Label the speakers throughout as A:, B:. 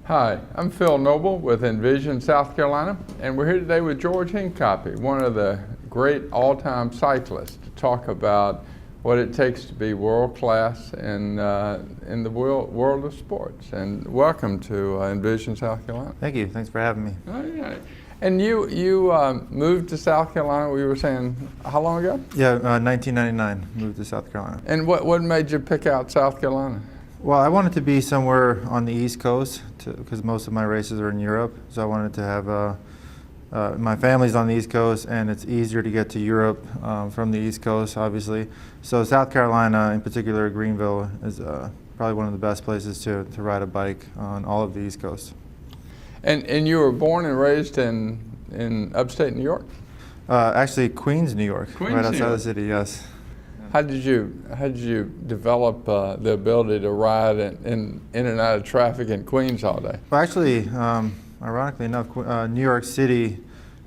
A: Hi, I'm Phil Noble with Envision, South Carolina, and we're here today with George Hincapie, one of the great all-time cyclists, to talk about what it takes to be world-class in the world of sports. And welcome to Envision, South Carolina.
B: Thank you. Thanks for having me.
A: Oh, yeah. And you moved to South Carolina, we were saying, how long ago?
B: Yeah, 1999, moved to South Carolina.
A: And what made you pick out South Carolina?
B: Well, I wanted to be somewhere on the East Coast because most of my races are in Europe. So I wanted to have my family's on the East Coast, and it's easier to get to Europe from the East Coast, obviously. So South Carolina, in particular, Greenville, is probably one of the best places to ride a bike on all of the East Coast.
A: And you were born and raised in upstate New York?
B: Actually, Queens, New York,
A: Queens,
B: right outside
A: New York.
B: the city. Yes.
A: How did you develop the ability to ride in and out of traffic in Queens all day?
B: Well, actually, ironically enough, New York City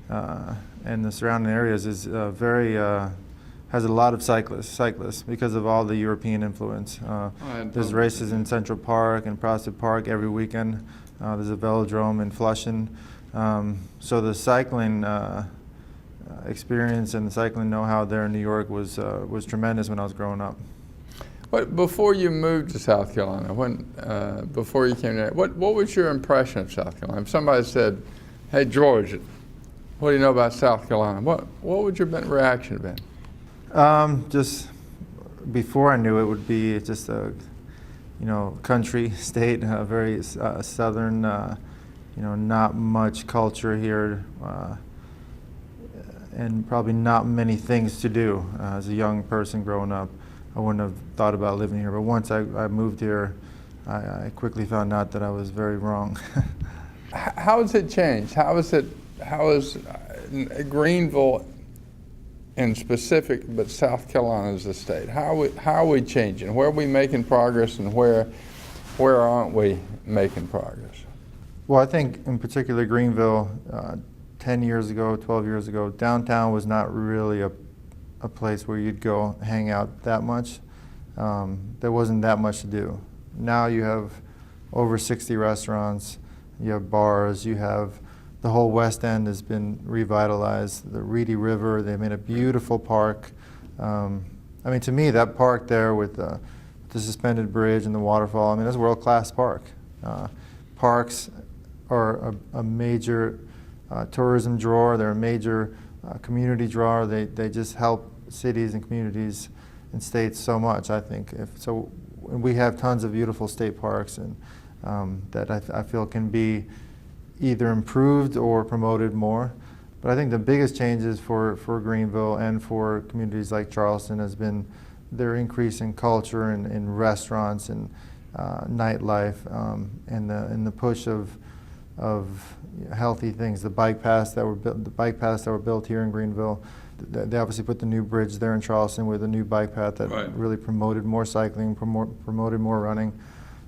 B: and the surrounding areas is has a lot of cyclists because of all the European influence. There's races in Central Park and Prospect Park every weekend. There's a velodrome in Flushing. So the cycling experience and the cycling know-how there in New York was tremendous when I was growing up.
A: But before you moved to South Carolina, before you came there, what was your impression of South Carolina? If somebody said, "Hey George, what do you know about South Carolina?" What would your reaction have been?
B: Just before I knew it would be just a country state, very southern. Not much culture here. And probably not many things to do. As a young person growing up, I wouldn't have thought about living here. But once I moved here, I quickly found out that I was very wrong.
A: How has it changed? How is Greenville in specific, but South Carolina as a state? How are we changing? Where are we making progress, and where aren't we making progress?
B: Well, I think in particular Greenville, 10 years ago, 12 years ago, downtown was not really a place where you'd go hang out that much. There wasn't that much to do. Now you have over 60 restaurants, you have bars, you have the whole West End has been revitalized, the Reedy River, they made a beautiful park. I mean, to me, that park there with the suspended bridge and the waterfall, I mean, that's a world-class park. Parks are a major tourism drawer. They're a major community drawer. They just help cities and communities and states so much, I think. We have tons of beautiful state parks and that I feel can be either improved or promoted more. But I think the biggest changes for Greenville and for communities like Charleston has been their increase in culture and in restaurants and nightlife and the push of healthy things. The bike paths that were built here in Greenville. They obviously put the new bridge there in Charleston with a new bike path that really promoted more cycling, promoted more running.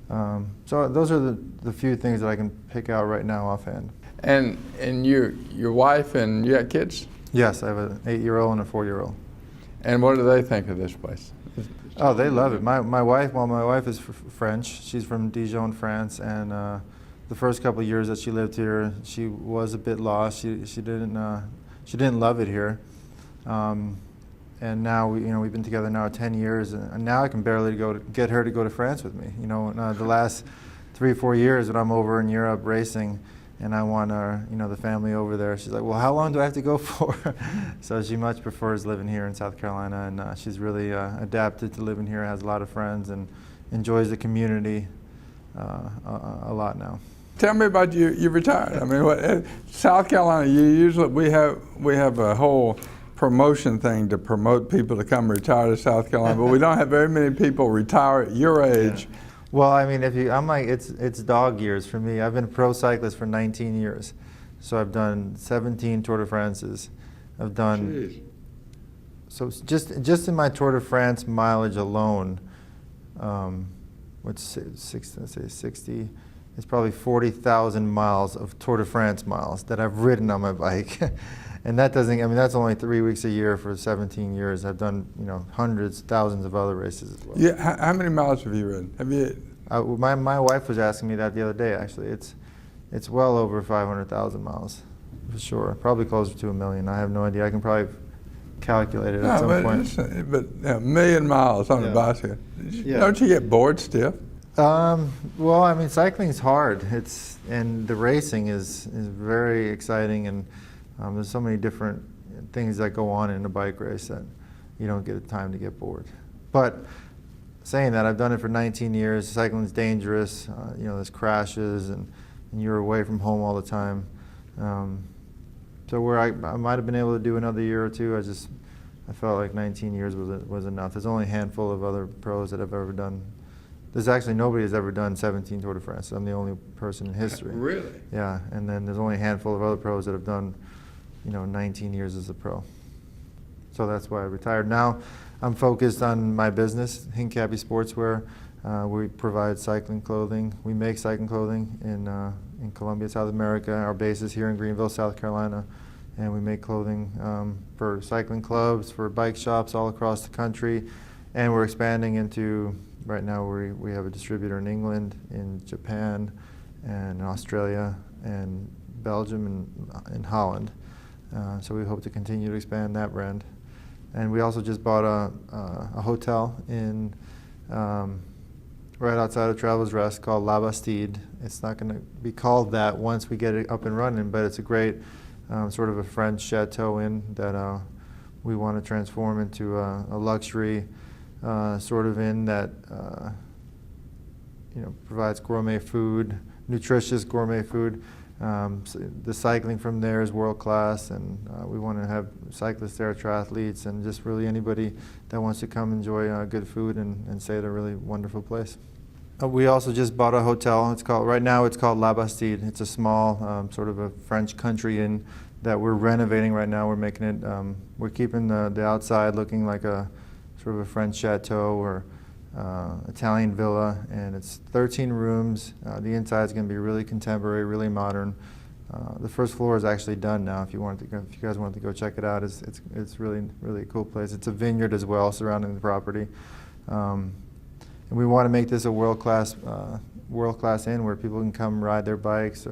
B: So those are the few things that I can pick out right now offhand.
A: And your wife and you got kids?
B: Yes, I have an 8-year-old and a 4-year-old.
A: And what do they think of this place?
B: Oh, they love it. My wife is French. She's from Dijon, France, and the first couple of years that she lived here, she was a bit lost. She didn't love it here, and now we've been together now 10 years, and now I can barely get her to go to France with me. The last 3 or 4 years when I'm over in Europe racing, and I want the family over there. She's like, well, how long do I have to go for? So she much prefers living here in South Carolina, and she's really adapted to living here. Has a lot of friends and enjoys the community a lot now.
A: Tell me about you retired. I mean, South Carolina. We have a whole promotion thing to promote people to come retire to South Carolina, but we don't have very many people retire at your age.
B: Yeah. Well, I mean, it's dog years for me. I've been a pro cyclist for 19 years, so I've done 17 Tour de France's. I've done. Jeez. So just in my Tour de France mileage alone, what's 60? It's probably 40,000 miles of Tour de France miles that I've ridden on my bike. And that doesn't, I mean, that's only 3 weeks a year for 17 years. I've done, hundreds, thousands of other races as well.
A: Yeah, how many miles have you ridden?
B: My wife was asking me that the other day. Actually, it's well over 500,000 miles, for sure. Probably closer to 1 million. I have no idea. I can probably calculate it at some point.
A: But 1 million miles on a bicycle.
B: Yeah.
A: Don't you get bored stiff?
B: Well, I mean, cycling is hard. And the racing is very exciting, and there's so many different things that go on in a bike race that you don't get time to get bored. But saying that, I've done it for 19 years. Cycling's dangerous. There's crashes, and you're away from home all the time. So where I might have been able to do another year or two, I felt like 19 years was enough. There's only a handful of other pros that have ever done. There's actually nobody has ever done 17 Tour de France. I'm the only person in history.
A: Really?
B: Yeah, and then there's only a handful of other pros that have done, 19 years as a pro. So that's why I retired. Now I'm focused on my business, Hincapie Sportswear. We provide cycling clothing. We make cycling clothing in Columbia, South America. Our base is here in Greenville, South Carolina. And we make clothing for cycling clubs, for bike shops all across the country. And we're expanding into, right now we have a distributor in England, in Japan, and Australia, and Belgium, and Holland. So we hope to continue to expand that brand. And we also just bought a hotel in right outside of Travelers Rest called La Bastide. It's not going to be called that once we get it up and running, but it's a great sort of a French chateau inn that we want to transform into a luxury sort of inn that provides gourmet food, nutritious gourmet food. So the cycling from there is world class, and we want to have cyclists there, triathletes, and just really anybody that wants to come enjoy good food and stay at a really wonderful place. We also just bought a hotel. Right now it's called La Bastide. It's a small sort of a French country inn that we're renovating right now. We're making it, we're keeping the outside looking like a sort of a French chateau or Italian villa, and it's 13 rooms. The inside is going to be really contemporary, really modern. The first floor is actually done now. If you guys wanted to go check it out, it's really a cool place. It's a vineyard as well surrounding the property, and we want to make this a world-class inn where people can come ride their bikes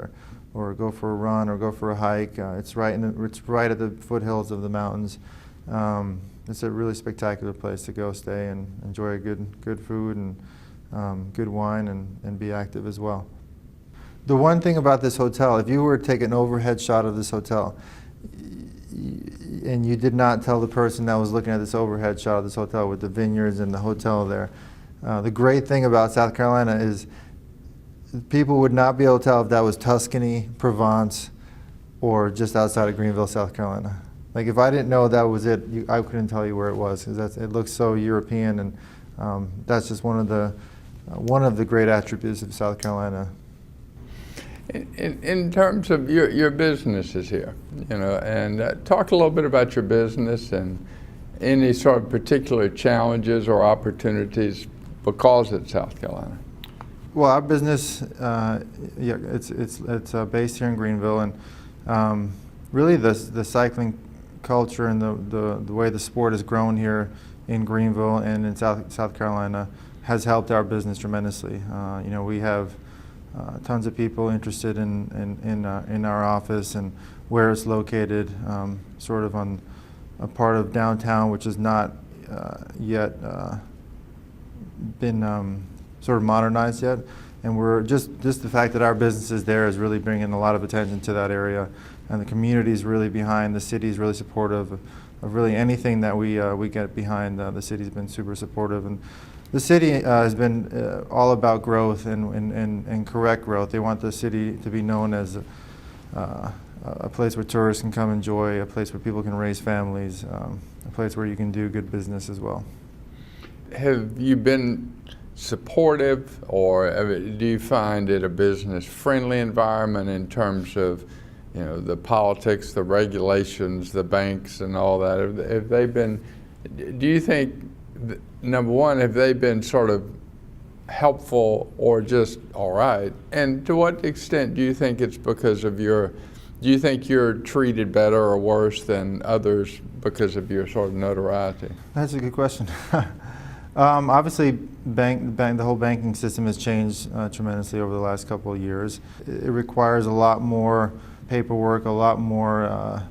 B: or go for a run or go for a hike. It's right at the foothills of the mountains. It's a really spectacular place to go stay and enjoy good food and good wine and be active as well. The one thing about this hotel, if you were to take an overhead shot of this hotel and you did not tell the person that was looking at this overhead shot of this hotel with the vineyards and the hotel there, the great thing about South Carolina is people would not be able to tell if that was Tuscany, Provence, or just outside of Greenville, South Carolina. Like if I didn't know that was it, I couldn't tell you where it was because it looks so European, and that's just one of the great attributes of South Carolina.
A: In terms of your businesses here, and talk a little bit about your business and any sort of particular challenges or opportunities because it's South Carolina.
B: Well, our business, it's based here in Greenville, and really the cycling culture and the way the sport has grown here in Greenville and in South Carolina has helped our business tremendously. We have tons of people interested in our office and where it's located, sort of on a part of downtown, which is not yet been sort of modernized yet. And we're just the fact that our business is there is really bringing a lot of attention to that area. And the community is really behind, the city is really supportive of really anything that we get behind. The city's been super supportive. And the city has been all about growth and correct growth. They want the city to be known as a place where tourists can come enjoy, a place where people can raise families, a place where you can do good business as well.
A: Have you been supportive, or do you find it a business-friendly environment in terms of the politics, the regulations, the banks, and all that? Have they been? Do you think, number one, have they been sort of helpful or just all right? And to what extent do you think it's because of do you think you're treated better or worse than others because of your sort of notoriety?
B: That's a good question. Obviously, the whole banking system has changed tremendously over the last couple of years. It requires a lot more paperwork, a lot more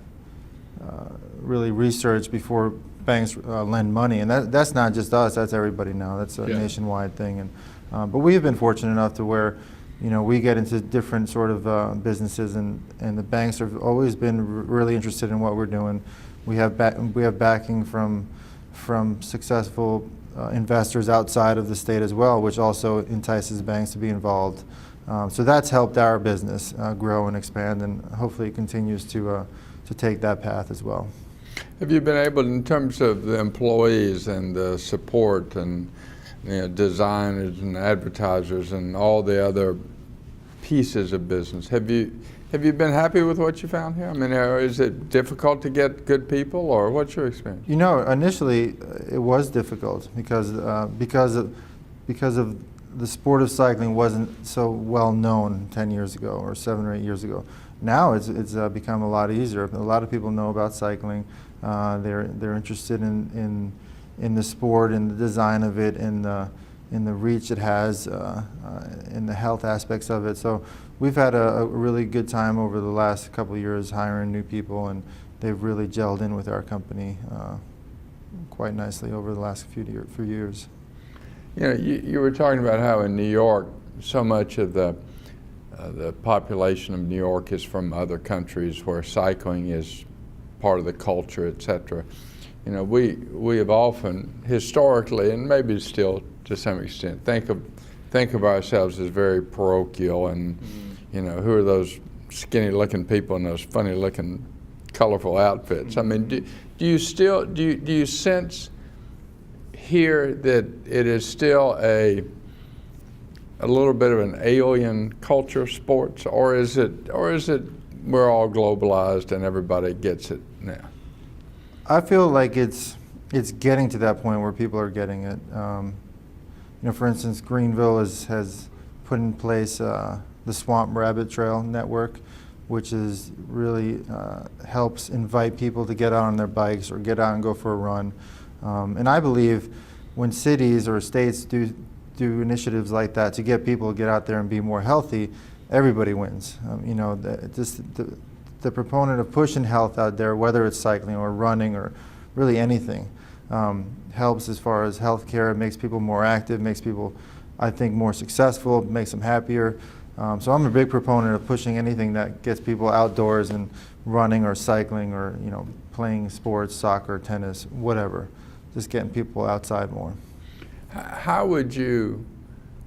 B: really research before banks lend money, and that's not just us. That's everybody now. That's a nationwide thing. And but we have been fortunate enough to where, we get into different sort of businesses, and the banks have always been really interested in what we're doing. We have backing from successful investors outside of the state as well, which also entices banks to be involved. So that's helped our business grow and expand, and hopefully it continues to take that path as well.
A: Have you been able, in terms of the employees and the support and designers and advertisers and all the other pieces of business, have you been happy with what you found here? I mean, is it difficult to get good people, or what's your experience?
B: Initially it was difficult because of the sport of cycling wasn't so well known 10 years ago or 7 or 8 years ago. Now it's become a lot easier. A lot of people know about cycling. They're interested in the sport and the design of it, and in the reach it has, in the health aspects of it. So we've had a really good time over the last couple of years hiring new people, and they've really gelled in with our company quite nicely over the last few years.
A: You were talking about how in New York, so much of the population of New York is from other countries where cycling is part of the culture, etc. We have often, historically, and maybe still to some extent, think of ourselves as very parochial, and who are those skinny-looking people in those funny-looking, colorful outfits? I mean, do you sense here that it is still a little bit of an alien culture, sports, or is it we're all globalized and everybody gets it now?
B: I feel like it's getting to that point where people are getting it. For instance, Greenville has put in place the Swamp Rabbit Trail Network, which is really helps invite people to get out on their bikes or get out and go for a run. And I believe when cities or states do initiatives like that to get people to get out there and be more healthy, everybody wins. The proponent of pushing health out there, whether it's cycling or running or really anything, helps as far as healthcare. It makes people more active, makes people, I think, more successful, makes them happier. So I'm a big proponent of pushing anything that gets people outdoors and running or cycling or playing sports, soccer, tennis, whatever. Just getting people outside more.
A: How would you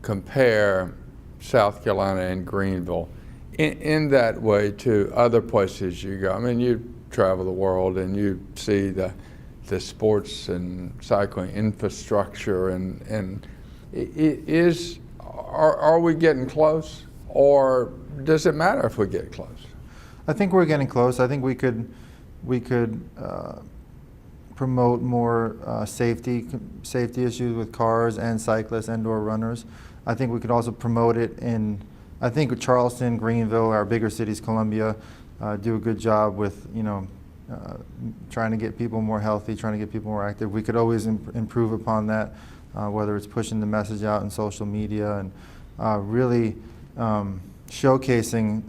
A: compare South Carolina and Greenville in that way to other places you go? I mean, you travel the world and you see the sports and cycling infrastructure, and are we getting close, or does it matter if we get close?
B: I think we're getting close. I think we could promote more safety issues with cars and cyclists, indoor runners. I think we could also promote it I think Charleston, Greenville, our bigger cities, Columbia, do a good job with trying to get people more healthy, trying to get people more active. We could always improve upon that, whether it's pushing the message out in social media and really showcasing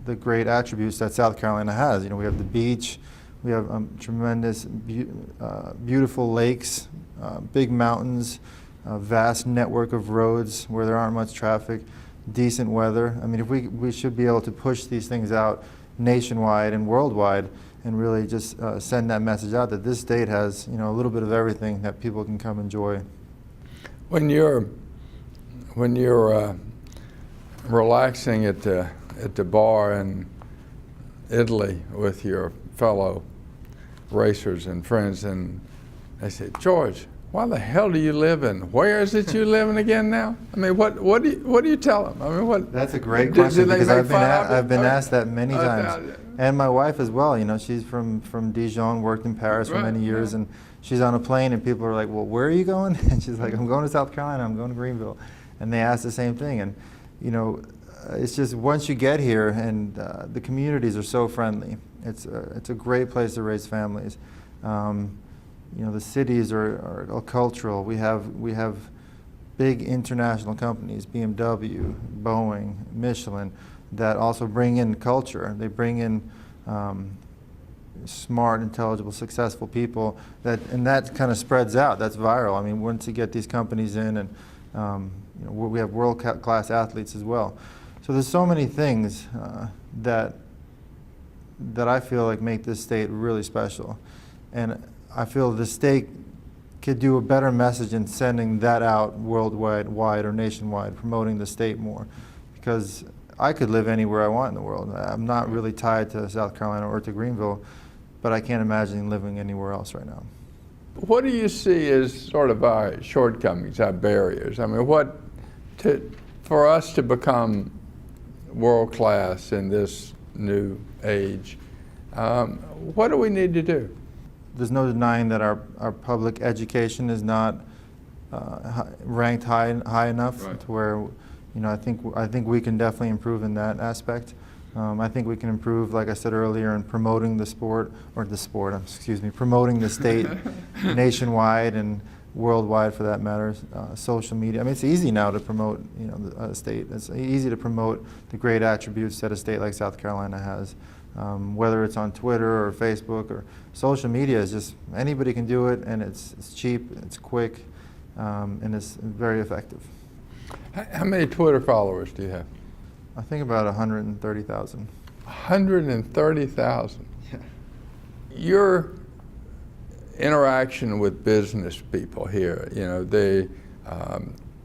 B: the great attributes that South Carolina has. We have the beach, we have tremendous, beautiful lakes, big mountains, a vast network of roads where there aren't much traffic, decent weather. I mean, if we should be able to push these things out nationwide and worldwide, and really just send that message out that this state has a little bit of everything that people can come enjoy.
A: When you're relaxing at the bar in Italy with your fellow racers and friends, and they say, "George, why the hell do you live in? Where is it you living again now?" I mean, what do you tell them? I mean, what?
B: That's a great question, because I've been asked that many times, and my wife as well. She's from Dijon, worked in Paris for many years, and she's on a plane, and people are like, "Well, where are you going?" And she's like, "I'm going to South Carolina. I'm going to Greenville," and they ask the same thing. And it's just once you get here, and the communities are so friendly. It's a great place to raise families. you know, the cities are cultural. We have big international companies, BMW, Boeing, Michelin, that also bring in culture. They bring in smart, intelligible, successful people, and that kind of spreads out. That's viral. I mean, once you get these companies in, and you know, we have world-class athletes as well. So there's so many things that I feel like make this state really special, and I feel the state could do a better message in sending that out worldwide or nationwide, promoting the state more, because I could live anywhere I want in the world. I'm not really tied to South Carolina or to Greenville, but I can't imagine living anywhere else right now.
A: What do you see as sort of our shortcomings, our barriers? I mean, for us to become world class in this new age, what do we need to do?
B: There's no denying that our public education is not ranked high enough,
A: right,
B: to where, you know, I think we can definitely improve in that aspect. I think we can improve, like I said earlier, in promoting the sport, promoting the state nationwide and worldwide, for that matter. Social media. I mean, it's easy now to promote, you know, the state. It's easy to promote the great attributes that a state like South Carolina has. Whether it's on Twitter or Facebook or social media, is just anybody can do it, and it's cheap, it's quick, and it's very effective.
A: How many Twitter followers do you have?
B: I think about 130,000.
A: 130,000. Yeah. Your interaction with business people here, you know,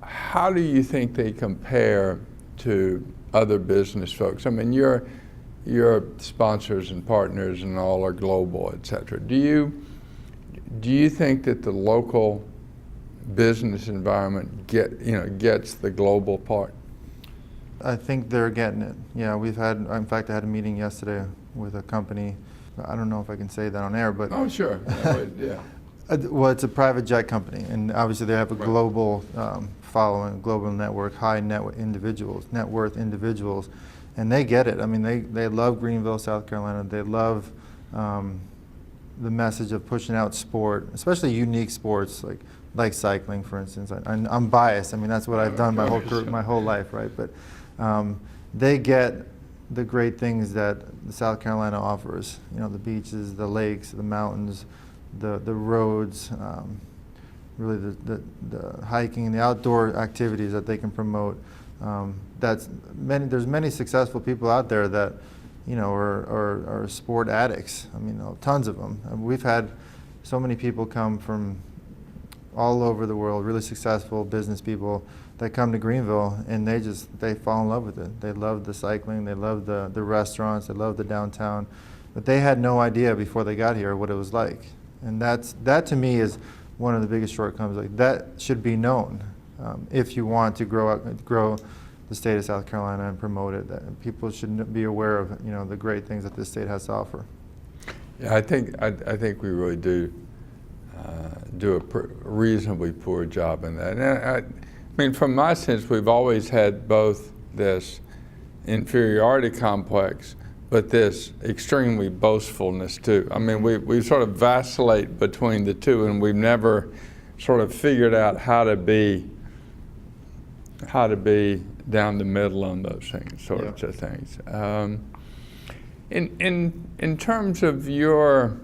A: how do you think they compare to other business folks? I mean, your sponsors and partners and all are global, et cetera. Do you think that the local business environment gets the global part?
B: I think they're getting it. Yeah, in fact, I had a meeting yesterday with a company. I don't know if I can say that on air, but.
A: Oh, sure. Yeah.
B: Well, it's a private jet company, and obviously they have a global following, global network, high net worth individuals, and they get it. I mean, they love Greenville, South Carolina. They love the message of pushing out sport, especially unique sports like cycling, for instance. I'm biased. I mean, that's what I've done my whole life, right? But they get the great things that South Carolina offers. You know, the beaches, the lakes, the mountains, the roads, really the hiking and the outdoor activities that they can promote. There's many successful people out there that, you know, are sport addicts. I mean, tons of them. And we've had so many people come from all over the world, really successful business people that come to Greenville, and they fall in love with it. They love the cycling, they love the restaurants, they love the downtown, but they had no idea before they got here what it was like. And that to me is one of the biggest shortcomings. Like, that should be known if you want to grow the state of South Carolina and promote it. That people should be aware of, you know, the great things that this state has to offer.
A: Yeah, I think we really do a reasonably poor job in that. And I mean, from my sense, we've always had both this inferiority complex, but this extremely boastfulness too. I mean, we sort of vacillate between the two, and we've never sort of figured out how to be down the middle on those things, sorts of things. In terms of your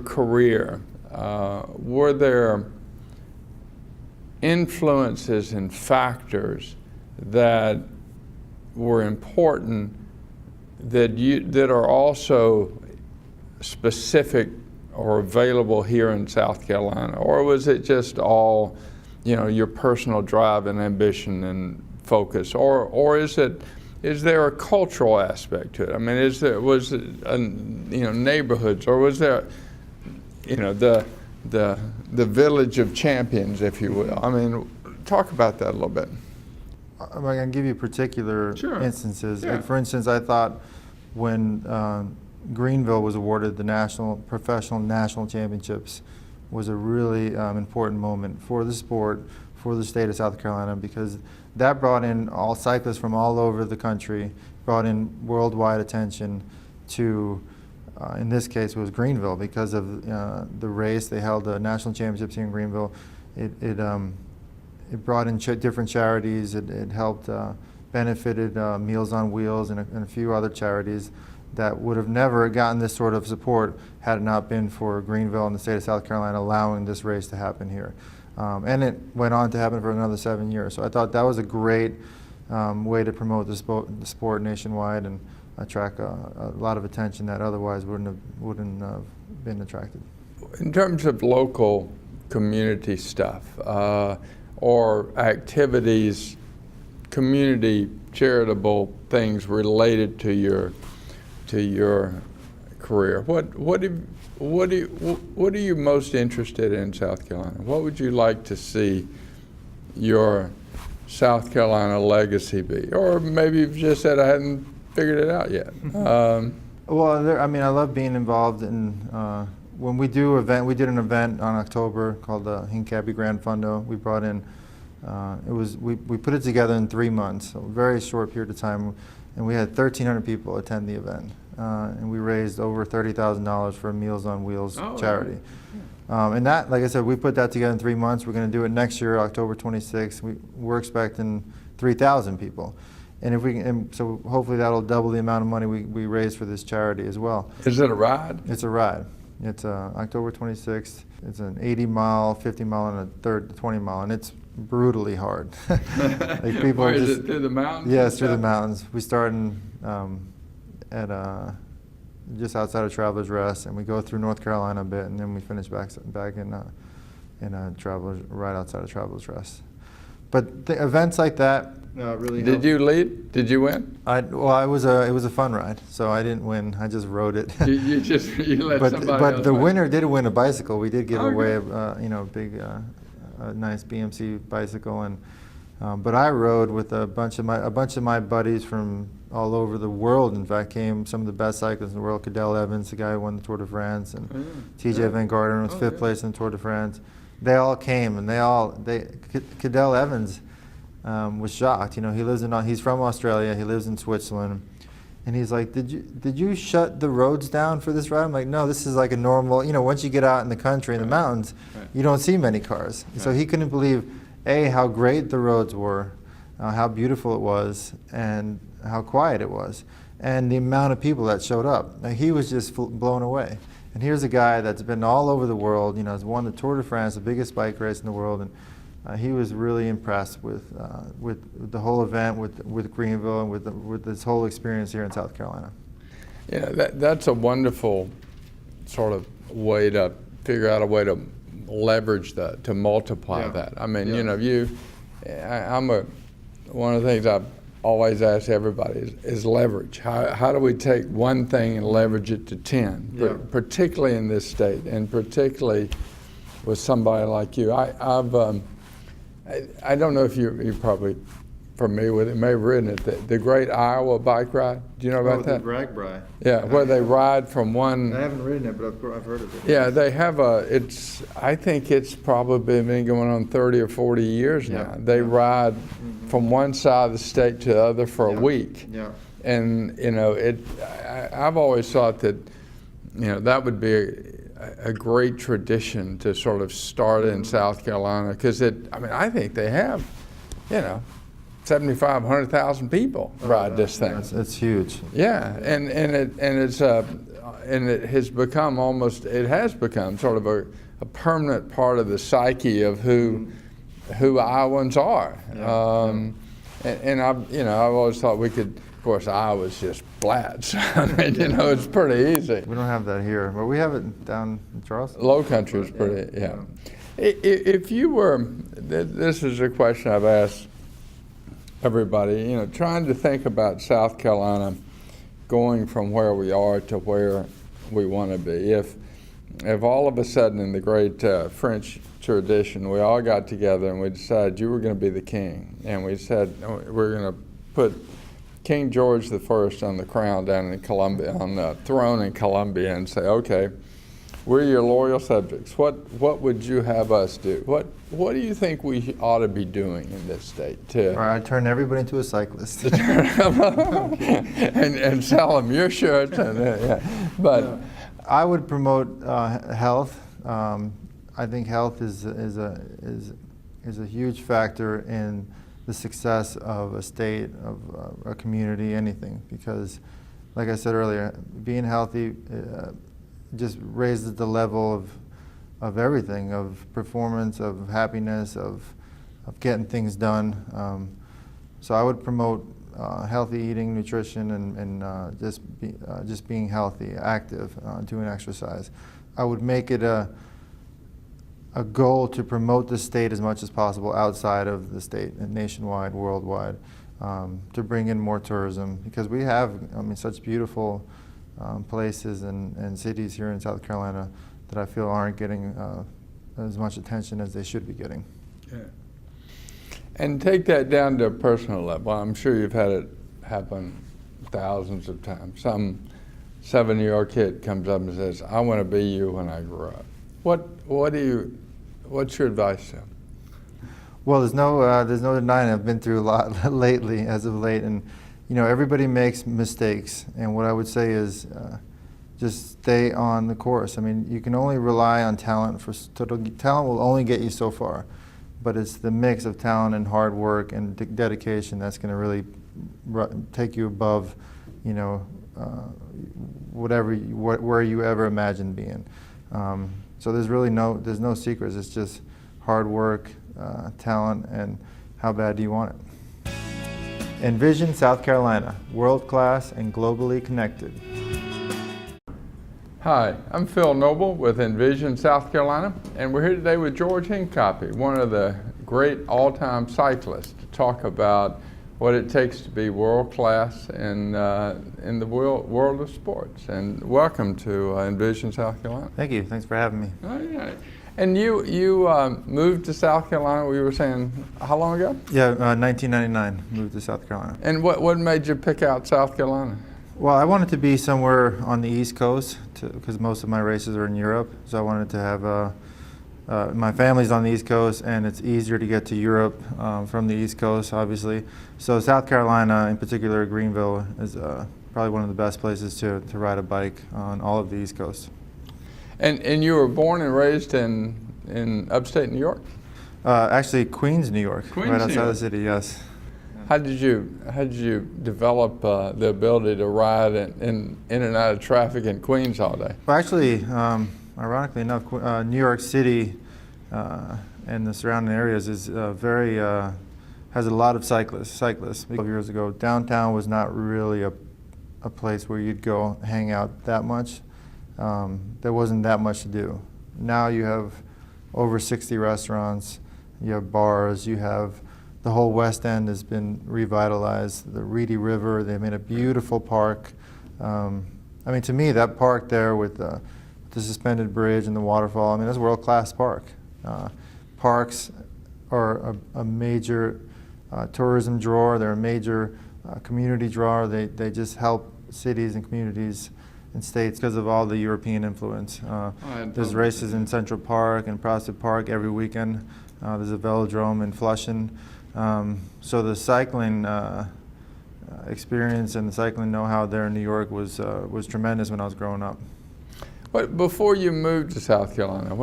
A: career, were there influences and factors that were important that are also specific or available here in South Carolina, or was it just all, you know, your personal drive and ambition and focus, or is there a cultural aspect to it? I mean, was it neighborhoods, or was there, you know, the village of champions, if you will? I mean, talk about that a little bit.
B: I can give you particular instances.
A: Yeah.
B: Like, for instance, I thought when Greenville was awarded the professional national championships was a really important moment for the sport, for the state of South Carolina, because that brought in all cyclists from all over the country, brought in worldwide attention to in this case, it was Greenville because of the race. They held the national championships here in Greenville. It brought in different charities. It helped benefited Meals on Wheels and a few other charities that would have never gotten this sort of support had it not been for Greenville and the state of South Carolina allowing this race to happen here. And it went on to happen for another 7 years. So I thought that was a great way to promote the sport nationwide and attract a lot of attention that otherwise wouldn't have been attracted.
A: In terms of local community stuff or activities, community charitable things related to your career, what are you most interested in South Carolina? What would you like to see your South Carolina legacy be? Or maybe you've just said I hadn't figured it out yet.
B: Well, I mean, I love being involved in, when we do we did an event on October called the Hincapie Grand Fundo. We brought in, we put it together in 3 months, a very short period of time, and we had 1,300 people attend the event. And we raised over $30,000 for Meals on Wheels charity. And that, like I said, we put that together in 3 months. We're going to do it next year, October 26th. We're expecting 3,000 people. And if we can, and so hopefully that'll double the amount of money we raise for this charity as well.
A: Is it a ride?
B: It's a ride. It's October 26th. It's an 80-mile, 50-mile, and a third 20-mile, and it's brutally hard. Like people
A: Is it through the mountains?
B: Yes, through the mountains. We start in, at just outside of Travelers Rest, and we go through North Carolina a bit, and then we finish back in Travelers, right outside of Travelers Rest. But events like that really help.
A: Did you lead? Did you win?
B: Well, it was a fun ride, so I didn't win. I just rode it.
A: you let somebody
B: but
A: else
B: the
A: win.
B: winner did win a bicycle. We did give away
A: Okay.
B: big, nice BMC bicycle, and but I rode with a bunch of my buddies from all over the world. In fact, came some of the best cyclists in the world. Cadel Evans, the guy who won the Tour de France, and TJ Van Garderen was fifth place in the Tour de France. They all came, and Cadel Evans was shocked. You know, he's from Australia. He lives in Switzerland, and he's like, "Did you shut the roads down for this ride?" I'm like, "No, this is like a normal. You know, once you get out in the country in the mountains, you don't see many cars." So he couldn't believe how great the roads were, how beautiful it was, and how quiet it was, and the amount of people that showed up. Like, he was just blown away. And here's a guy that's been all over the world, you know, has won the Tour de France, the biggest bike race in the world, and he was really impressed with the whole event, with Greenville, and with this whole experience here in South Carolina.
A: Yeah, that's a wonderful sort of way to figure out a way to leverage that, to multiply that. I mean, you know, one of the things I've always ask everybody is leverage. How do we take one thing and leverage it to 10, particularly in this state, and particularly with somebody like you? I don't know if you're probably familiar with it, may have ridden it, the Great Iowa Bike Ride. Do you know about that?
B: The Ragbri.
A: Yeah, where they ride from one.
B: I haven't ridden it, but I've heard of it.
A: Yeah, they have I think it's probably been going on 30 or 40 years now. They ride from one side of the state to the other for a week. Yeah. And, you know, I've always thought that, you know, that would be a great tradition to sort of start in South Carolina, because I think they have, you know, 75,000, 100,000 people ride this thing.
B: It's huge.
A: Yeah, and it has become sort of a permanent part of the psyche of who Iowans are. And I've always thought we could. Of course, Iowa's just flat, so I mean, you know, it's pretty easy.
B: We don't have that here, but we have it down in Charleston.
A: Low country is pretty, If you were, this is a question I've asked everybody, you know, trying to think about South Carolina going from where we are to where we want to be. If all of a sudden in the great French tradition, we all got together and we decided you were going to be the king, and we said we're going to put King George I on the crown down in Columbia, on the throne in Columbia, and say, okay, We're your loyal subjects. What would you have us do? What do you think we ought to be doing in this state to
B: All right, I turn everybody into a cyclist.
A: and sell them your shirts? And, yeah. But
B: I would promote health. I think health is a huge factor in the success of a state, of a community, anything. Because, like I said earlier, being healthy just raises the level of everything, of performance, of happiness, of getting things done. So I would promote healthy eating, nutrition, and just being healthy, active, doing exercise. I would make it a goal to promote the state as much as possible outside of the state, nationwide, worldwide, to bring in more tourism, because we have, such beautiful places and cities here in South Carolina that I feel aren't getting as much attention as they should be getting.
A: Yeah. And take that down to a personal level. I'm sure you've had it happen thousands of times. Some 7-year-old kid comes up and says, "I want to be you when I grow up." What's your advice to him?
B: Well, there's no denying I've been through a lot lately, as of late, and everybody makes mistakes. And what I would say is, just stay on the course. You can only rely on talent talent will only get you so far, but it's the mix of talent and hard work and dedication that's going to really take you above, where you ever imagined being. So there's no secrets. It's just hard work, talent, and how bad do you want it. Envision, South Carolina, world-class and globally connected.
A: Hi, I'm Phil Noble with Envision, South Carolina, and we're here today with George Hincapie, one of the great all-time cyclists, to talk about what it takes to be world-class in the world of sports. And welcome to Envision, South Carolina.
B: Thank you. Thanks for having me.
A: Oh, yeah. And you moved to South Carolina, we were saying, how long ago?
B: Yeah, 1999, moved to South Carolina.
A: And what made you pick out South Carolina?
B: Well, I wanted to be somewhere on the East Coast because most of my races are in Europe. So I wanted to have my family's on the East Coast, and it's easier to get to Europe from the East Coast, obviously. So South Carolina, in particular, Greenville, is probably one of the best places to ride a bike on all of the East Coast.
A: And you were born and raised in upstate New York?
B: Actually, Queens, New York,
A: Queens,
B: right outside
A: New York.
B: the city. Yes.
A: How did you develop the ability to ride in and out of traffic in Queens all day?
B: Well, actually, ironically enough, New York City and the surrounding areas is has a lot of cyclists. 12 years ago, downtown was not really a place where you'd go hang out that much. There wasn't that much to do. Now you have over 60 restaurants, you have bars, you have the whole West End has been revitalized. The Reedy River, they made a beautiful park. To me, that park there with the suspended bridge and the waterfall, that's a world-class park. Parks are a major tourism drawer. They're a major community drawer. They just help cities and communities and states because of all the European influence. There's races in Central Park and Prospect Park every weekend. There's a velodrome in Flushing. So the cycling experience and the cycling know-how there in New York was tremendous when I was growing up.
A: But before you moved to South Carolina,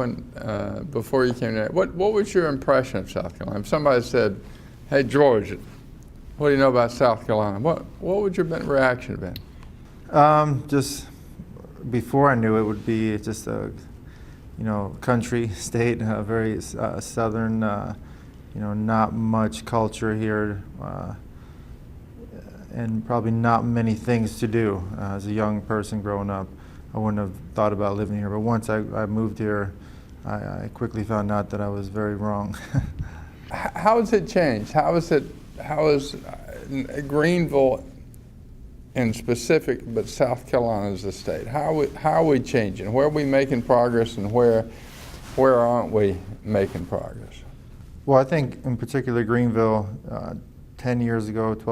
A: before you came there, what was your impression of South Carolina? If somebody said, "Hey George, what do you know about South Carolina?" What would your reaction have been?
B: Just before I knew it would be just a country state, very southern. Not much culture here, and probably not many things to do. As a young person growing up, I wouldn't have thought about living here. But once I moved here, I quickly found out that I was very wrong.
A: How has it changed? How is Greenville in specific, but South Carolina as a state? How are we changing? Where are we making progress, and where aren't we making progress?
B: Well, I think in particular Greenville, 10 years ago, 12